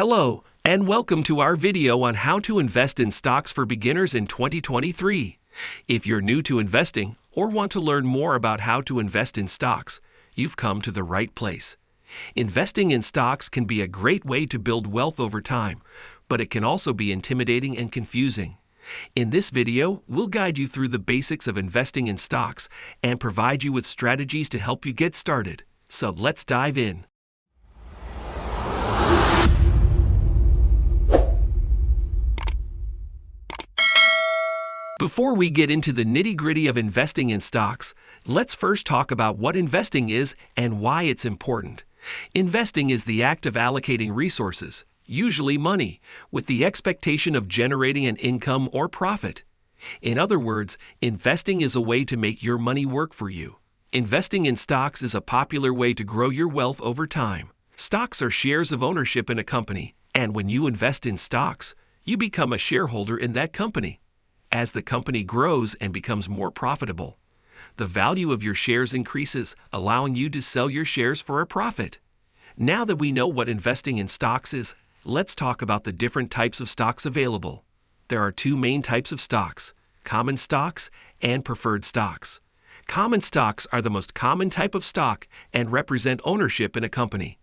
Hello, and welcome to our video on how to invest in stocks for beginners in 2023. If you're new to investing or want to learn more about how to invest in stocks, you've come to the right place. Investing in stocks can be a great way to build wealth over time, but it can also be intimidating and confusing. In this video, we'll guide you through the basics of investing in stocks and provide you with strategies to help you get started. So let's dive in. Before we get into the nitty-gritty of investing in stocks, let's first talk about what investing is and why it's important. Investing is the act of allocating resources, usually money, with the expectation of generating an income or profit. In other words, investing is a way to make your money work for you. Investing in stocks is a popular way to grow your wealth over time. Stocks are shares of ownership in a company, and when you invest in stocks, you become a shareholder in that company. As the company grows and becomes more profitable, the value of your shares increases, allowing you to sell your shares for a profit. Now that we know what investing in stocks is, let's talk about the different types of stocks available. There are two main types of stocks: common stocks and preferred stocks. Common stocks are the most common type of stock and represent ownership in a company.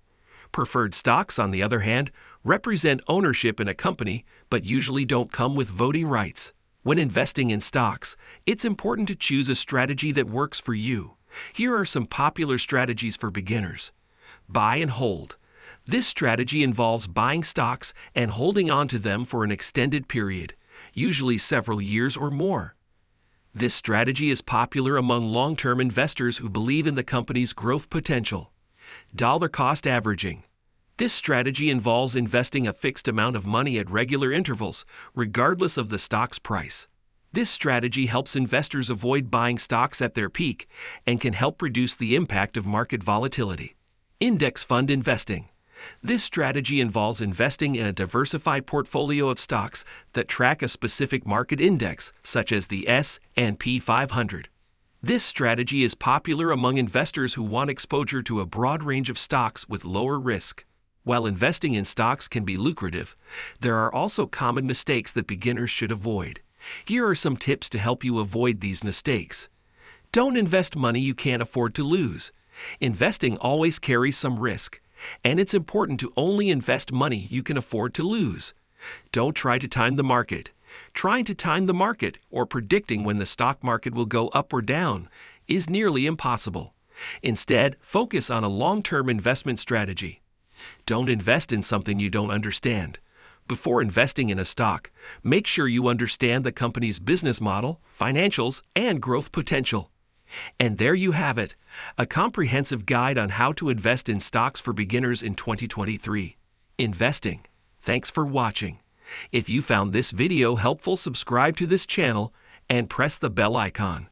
Preferred stocks, on the other hand, represent ownership in a company but usually don't come with voting rights. When investing in stocks, it's important to choose a strategy that works for you. Here are some popular strategies for beginners. Buy and hold. This strategy involves buying stocks and holding on to them for an extended period, usually several years or more. This strategy is popular among long-term investors who believe in the company's growth potential. Dollar cost averaging. This strategy involves investing a fixed amount of money at regular intervals, regardless of the stock's price. This strategy helps investors avoid buying stocks at their peak and can help reduce the impact of market volatility. Index fund investing. This strategy involves investing in a diversified portfolio of stocks that track a specific market index, such as the S&P 500. This strategy is popular among investors who want exposure to a broad range of stocks with lower risk. While investing in stocks can be lucrative, there are also common mistakes that beginners should avoid. Here are some tips to help you avoid these mistakes. Don't invest money you can't afford to lose. Investing always carries some risk, and it's important to only invest money you can afford to lose. Don't try to time the market. Trying to time the market or predicting when the stock market will go up or down is nearly impossible. Instead, focus on a long-term investment strategy. Don't invest in something you don't understand. Before investing in a stock, make sure you understand the company's business model, financials, and growth potential. And there you have it, a comprehensive guide on how to invest in stocks for beginners in 2023. Investing. Thanks for watching. If you found this video helpful, subscribe to this channel and press the bell icon.